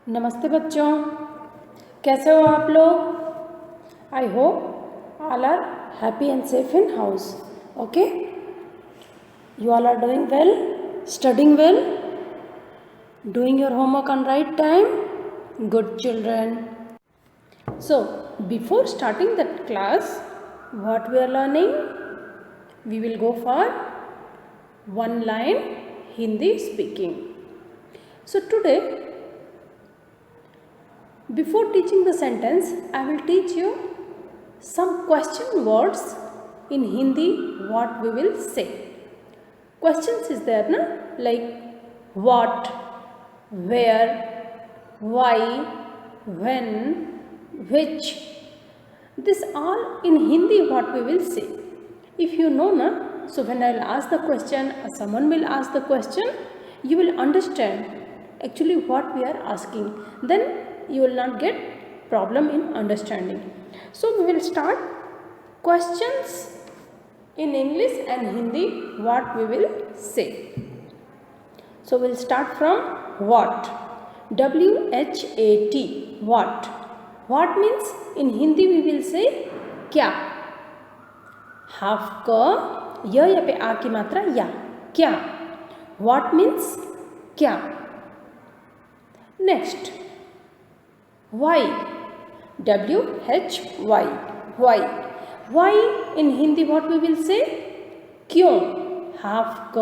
नमस्ते बच्चों, कैसे हो आप लोग? I hope all are happy and safe in house. Okay, you all are doing well, studying well, doing your homework on right time. Good children. So before starting that class, what we are learning? We will go for one line Hindi speaking. So today, before teaching the sentence, I will teach you some question words in Hindi. What we will say? Questions is there, na? Like what, where, why, when, which. This all in Hindi what we will say. If you know, na, so when I will ask the question or someone will ask the question, you will understand actually what we are asking. Then you will not get problem in understanding. So we will start questions in English and Hindi what we will say. So we'll start from what. WHAT, what. What means in Hindi we will say क्या. Half क य या पे आ की मात्रा या, क्या. What means क्या. Next, why. WHY, why. Why in Hindi what we will say? क्यों. हाफ क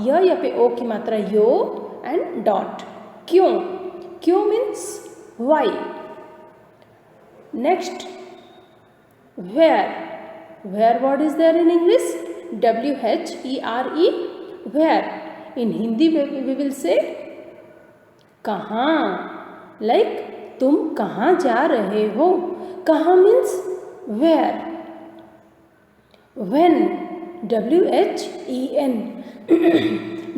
य या पे ओ की मात्रा यो एंड डॉट. क्यों. क्यों means why. Next, where. Where word is there in English? WHERE, where. In Hindi we will say कहाँ. Like तुम कहाँ जा रहे हो. कहाँ means where. When. WHEN,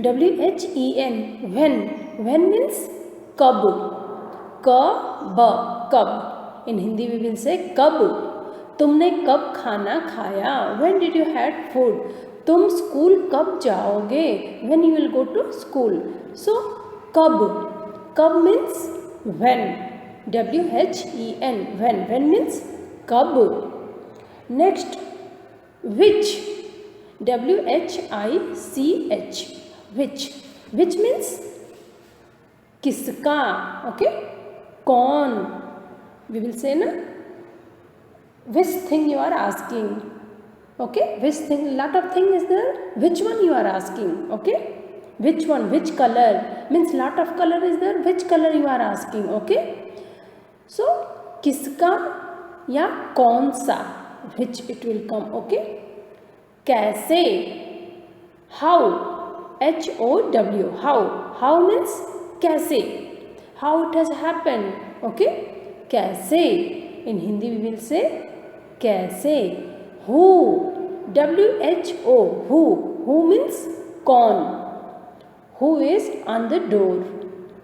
WHEN, when. When means कब. कब, कब. In Hindi we will say कब. तुमने कब खाना खाया. When did you had food. तुम स्कूल कब जाओगे. When you will go to school. So कब. कब means when. WHEN, when. When means कब. Next, which. WHICH, which. Which means किसका. Okay, कौन. We will say na, which thing you are asking. Okay, which thing, lot of thing is there. Which one you are asking. Okay, which one, which color means lot of color is there. Which color you are asking. Okay, so किसका या कौन सा, which it will come. Okay, कैसे. how. HOW, how. How means कैसे. How it has happened. Okay, कैसे. In Hindi we will say कैसे. Who. WHO, who. Who means कौन. Who is on the door.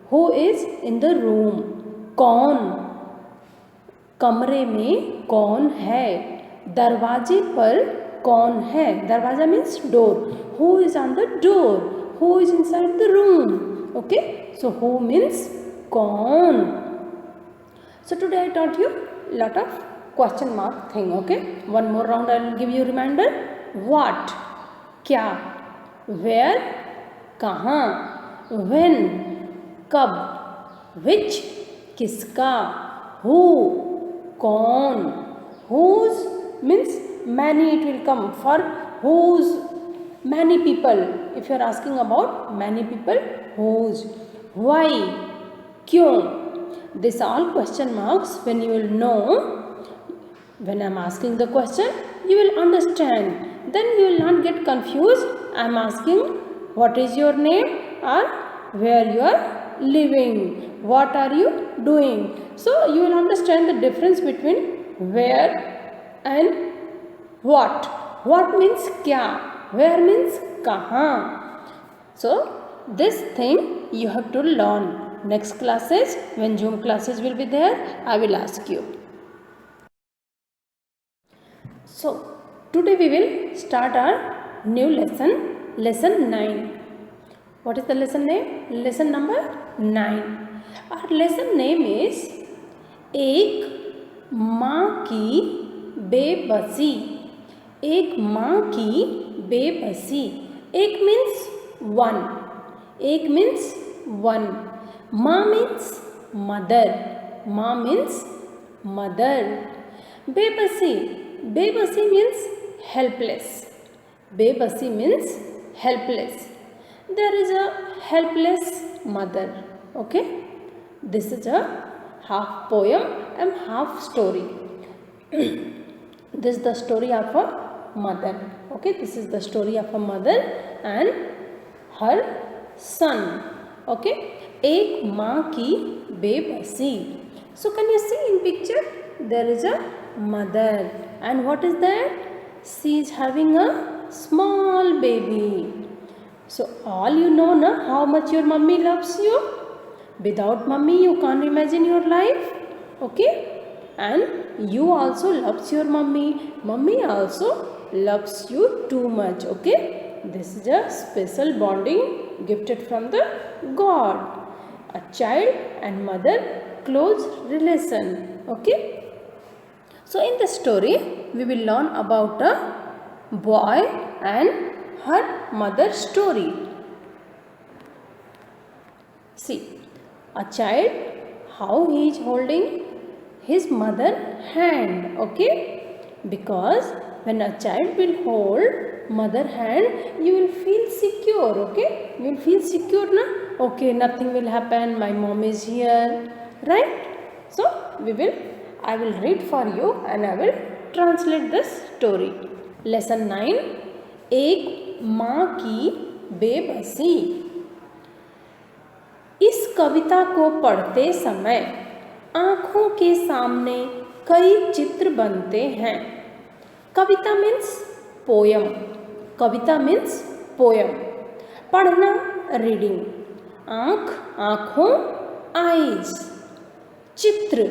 Who is in the room. कौन. कमरे में कौन है. दरवाजे पर कौन है. दरवाजा means door. Who is on the door. Who is inside the room. Okay, so who means कौन. So today I taught you lot of question mark thing. Okay, one more round I will give you reminder. What, क्या. Where, कहाँ. When, कब. Which, किसका. Who, कौन. Whose means many, it will come for whose, many people. If you are asking about many people, whose. Why, क्यों. This all question marks. When you will know, when I am asking the question, you will understand. Then you will not get confused. I am asking what is your name or where you are living. What are you doing? So you will understand the difference between where and what. What means क्या. Where means कहाँ. So this thing you have to learn. Next classes, when Zoom classes will be there, I will ask you. So today we will start our new lesson, lesson 9. What is the lesson name? Lesson number 9. Our lesson name is एक माँ की बेबसी. एक माँ की बेबसी. एक means one. एक means one. माँ means mother. माँ means mother. बेबसी. बेबसी means helpless. बेबसी means helpless. There is a helpless mother. Okay, this is a half poem and half story. This is the story of a mother. Okay, this is the story of a mother and her son. Okay, एक माँ की बेबसी. So can you see in picture? There is a mother, and what is that? She is having a small baby. So all you know na how much your mummy loves you. Without mummy you can't imagine your life. Okay, and you also loves your mummy. Mummy also loves you too much. Okay, this is a special bonding gifted from the God. A child and mother close relation. Okay, so in the story we will learn about a boy and her mother's story. See, a child, how he is holding his mother hand. Okay, because when a child will hold mother hand, you will feel secure. Okay, you will feel secure na. Okay, nothing will happen, my mom is here, right? So I will read for you and I will translate this story. Lesson 9. एक माँ की बेबसी. इस कविता को पढ़ते समय आँखों के सामने कई चित्र बनते हैं. कविता मीन्स पोयम. कविता मीन्स पोयम. पढ़ना रीडिंग. आँख आँखों आईज. चित्र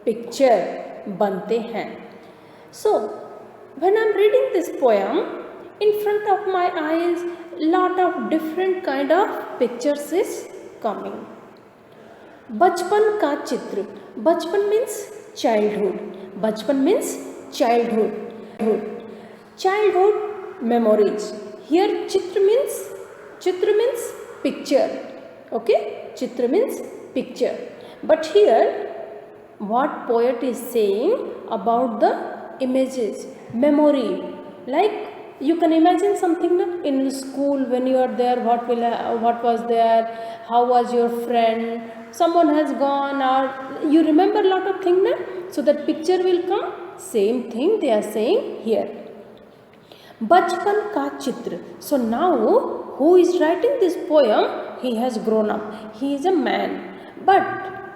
पिक्चर बनते हैं. So when I am reading this poem, in front of my eyes lot of different kind of pictures is coming. बचपन का चित्र. बचपन मीन्स चाइल्डहुड. बचपन means childhood. Childhood memories. Here चित्र मीन्स picture. Okay, चित्र means picture. But here what poet is saying about the images, memory. Like you can imagine something na, in school when you are there, what was there, how was your friend, someone has gone, or you remember lot of things na, so that picture will come. Same thing they are saying here. बचपन का चित्र. So now who is writing this poem, he has grown up, he is a man, but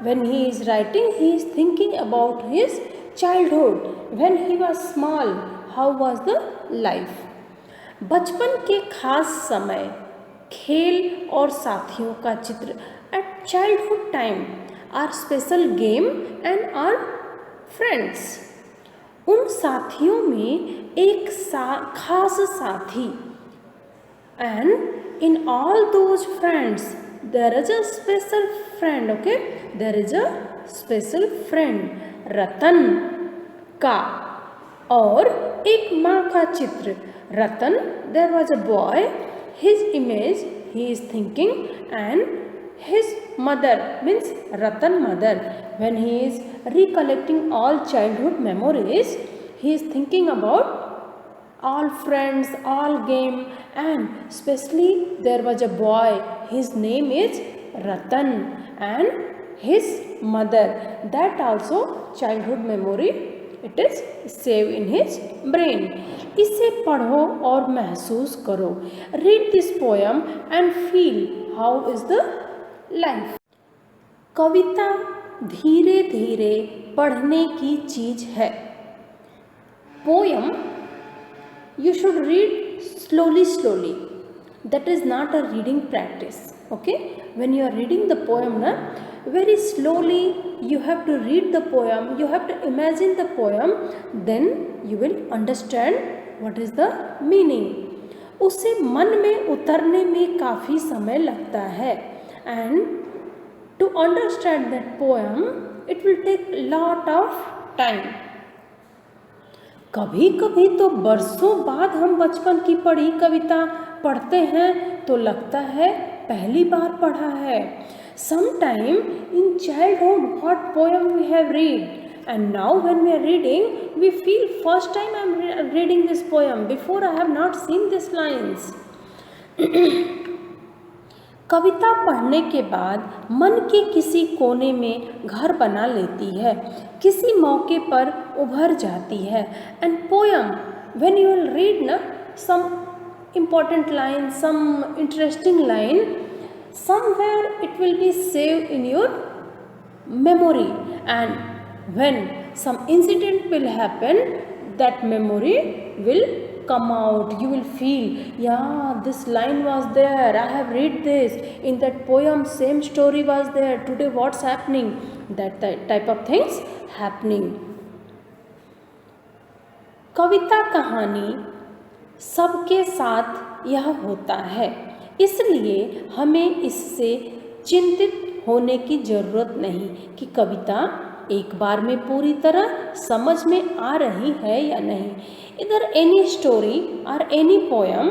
when he is writing he is thinking about his childhood. When he was small, how was the life. बचपन के खास समय, खेल और साथियों का चित्र. At childhood time, our special game and our friends. उन साथियों में एक खास साथी. And in all those friends there is a special friend. Okay, there is a special friend. रतन का. और एक माँ का चित्र. रतन, there was a boy, his image he is thinking, and his mother means Ratan mother. When he is recollecting all childhood memories, he is thinking about all friends, all game, and especially there was a boy, his name is Ratan, and his mother. That also childhood memory, it is saved in his brain. इसे पढ़ो और महसूस करो. Read this poem and feel how is the life. कविता धीरे धीरे पढ़ने की चीज है. Poem you should read slowly. That is not a reading practice. Okay, when you are reading the poem na, very slowly you have to read the poem, you have to imagine the poem, then you will understand what is the meaning. उसे मन में उतरने में काफ़ी समय लगता है। And to understand that poem it will take lot of time. कभी कभी तो बरसों बाद हम बचपन की पढ़ी कविता पढ़ते हैं तो लगता है पहली बार पढ़ा है। Sometime in childhood what poem we have read, and now when we are reading we feel first time I am reading this poem, before I have not seen these lines. कविता पढ़ने के बाद मन के किसी कोने में घर बना लेती है, किसी मौके पर उभर जाती है। And poem when you will read ना सम important line, some interesting line, somewhere it will be saved in your memory, and when some incident will happen that memory will come out. You will feel, yeah, this line was there, I have read this in that poem, same story was there, today what's happening, that type of things happening. कविता कहानी सबके साथ यह होता है, इसलिए हमें इससे चिंतित होने की ज़रूरत नहीं कि कविता एक बार में पूरी तरह समझ में आ रही है या नहीं। इधर एनी स्टोरी और any poem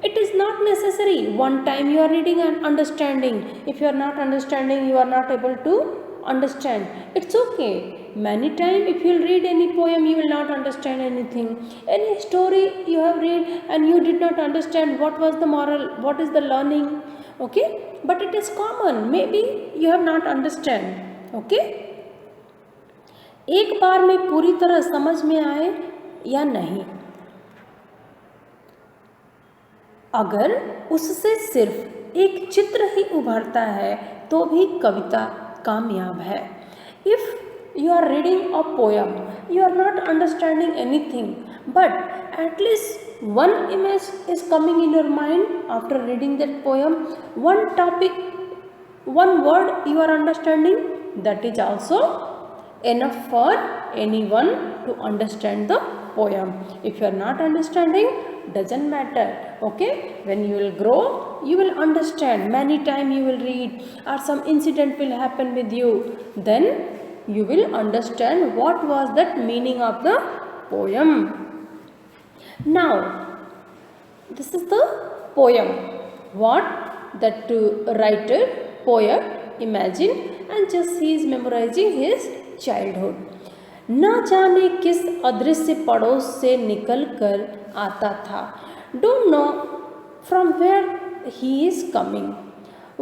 it is not necessary one time you are reading and understanding. If you are not understanding, you are not able to understand, it's okay. Many times if you read any poem you will not understand anything. Any story you have read and you did not understand what was the moral, what is the learning, okay, but it is common, maybe you have not understand, okay. एक बार में पूरी तरह समझ में आए या नहीं, अगर उससे सिर्फ एक चित्र ही उभरता है तो भी कविता कामयाब है। If you are reading a poem, you are not understanding anything, but at least one image is coming in your mind after reading that poem, one topic, one word you are understanding, that is also enough for anyone to understand the poem. If you are not understanding, doesn't matter, okay. When you will grow you will understand, many time you will read or some incident will happen with you, then you will understand what was that meaning of the poem. Now this is the poem what that writer poet imagine, and just he is memorizing his childhood. न जाने किस अदृश्य पड़ोस से निकल कर आता था, don't know from where he is coming,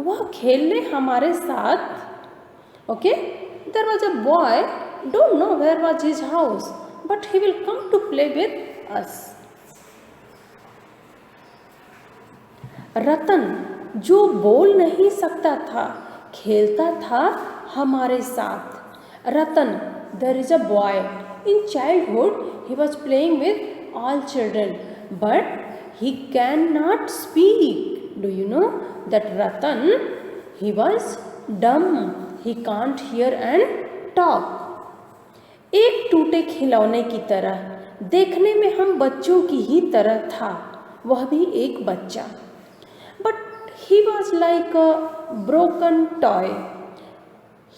वह खेलने हमारे साथ, okay. There was a boy, don't know where was his house, but he will come to play with us. रतन जो बोल नहीं सकता था खेलता था हमारे साथ। रतन, there is a boy in childhood he was playing with all children, but he cannot speak. Do you know that Ratan, he was dumb, he can't hear and talk. एक टूटे खिलौने की तरह, देखने में हम बच्चों की ही तरह था, वह भी एक बच्चा, but he was like a broken toy.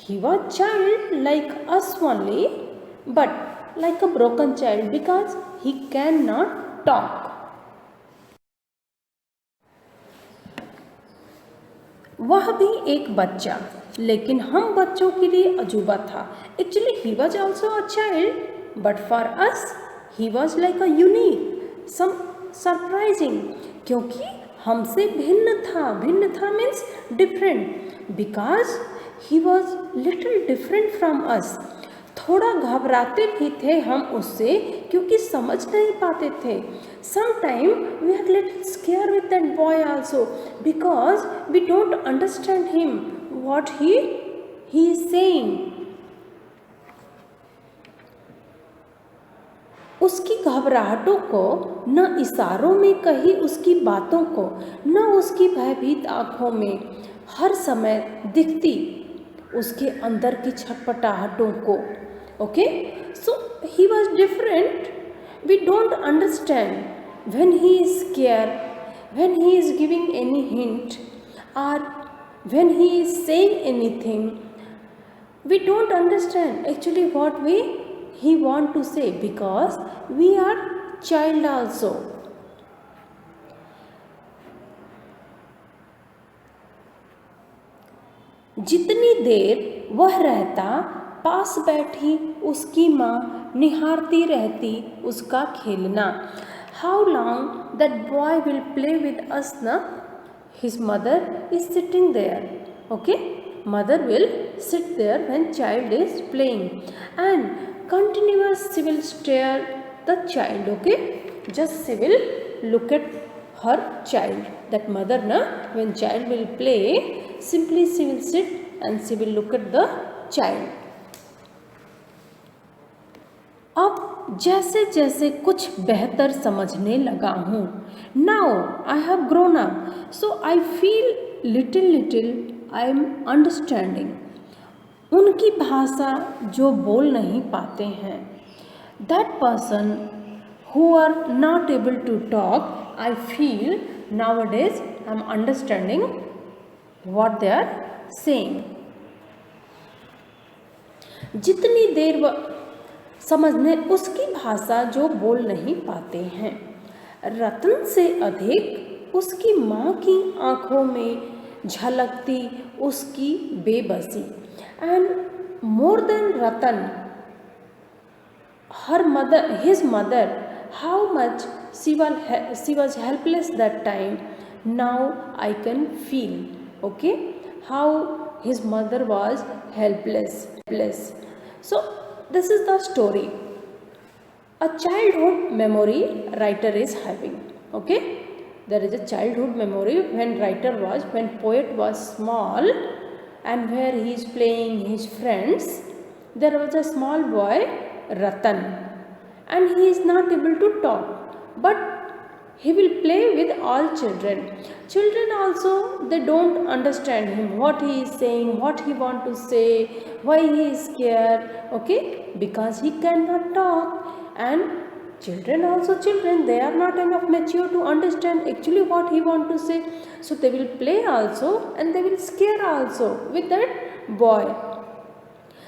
He was child like us only, but like a broken child because he cannot talk. वह भी एक बच्चा, लेकिन हम बच्चों के लिए अजूबा था. Actually he was also a child, but for us he was like a unique, some surprising, क्योंकि हमसे भिन्न था means different, because he was little different from us. थोड़ा घबराते भी थे हम उससे क्योंकि समझ नहीं पाते थे. Sometime we are little scared with that boy also because we don't understand him, what he is saying. उसकी घबराहटों को न इशारों में कही उसकी बातों को, न उसकी भयभीत आँखों में हर समय दिखती उसके अंदर की छटपटाहटों को. Okay, so he was different. We don't understand. When he is scare when he is giving any hint or when he is saying anything, we don't understand actually what he want to say, because we are child also. जितनी देर वह रहता, पास बैठी उसकी माँ निहारती रहती उसका खेलना. How long that boy will play with us na? His mother is sitting there. Okay, mother will sit there when child is playing, and continuous she will stare the child. Okay, just she will look at her child. That mother na, when child will play, simply she will sit and she will look at the child. अब जैसे जैसे कुछ बेहतर समझने लगा हूँ. Now I have grown up, so I feel little I am understanding. उनकी भाषा जो बोल नहीं पाते हैं, that person who are not able to talk, I feel nowadays I am understanding what they are saying. जितनी देर समझने उसकी भाषा जो बोल नहीं पाते हैं, रतन से अधिक उसकी माँ की आँखों में झलकती उसकी बेबसी. And more than Ratan, her mother, his mother, how much she was helpless that time. Now I can feel, okay, how his mother was helpless. So this is the story. A childhood memory writer is having. Okay, there is a childhood memory when poet was small, and where he is playing his friends. There was a small boy, Ratan, and he is not able to talk, but he will play with all children. Children also, they don't understand him, what he is saying, what he want to say, why he is scared, okay, because he cannot talk. And children, they are not enough mature to understand actually what he want to say. So they will play also, and they will scare also with that boy.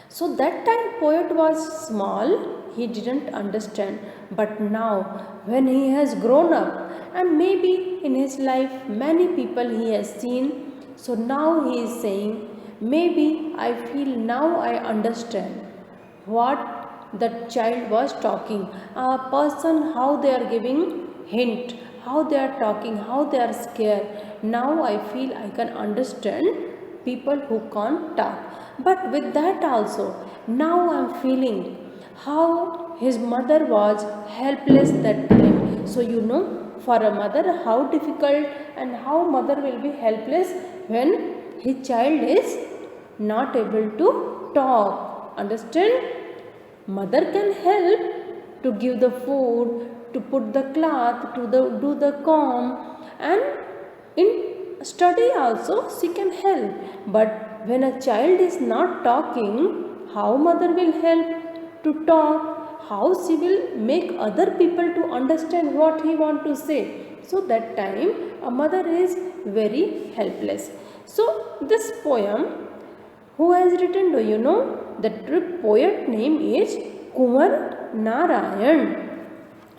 So that time poet was small, he didn't understand. But now when he has grown up, and maybe in his life many people he has seen, so now he is saying, maybe I feel now I understand what that child was talking. A person, how they are giving hint, how they are talking, how they are scared. Now I feel I can understand people who can't talk. But with that also, now I am feeling how his mother was helpless that time. So you know, for a mother, how difficult and how mother will be helpless when his child is not able to talk. Understand? Mother can help to give the food, to put the cloth, to do the comb, and in study also she can help. But when a child is not talking, how mother will help to talk? How she will make other people to understand what he want to say? So that time a mother is very helpless. So this poem, who has written, do you know? The poet name is Kunwar Narayan.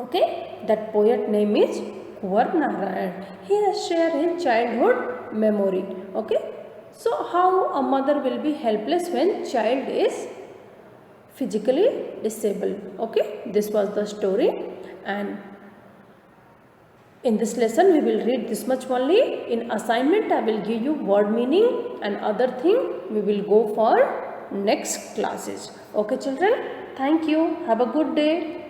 Okay, that poet name is Kunwar Narayan. He has shared his childhood memory. Okay, so how a mother will be helpless when child is physically disabled. Okay, this was the story, and in this lesson we will read this much only. In assignment I will give you word meaning, and other thing we will go for next classes. Okay children, thank you, have a good day.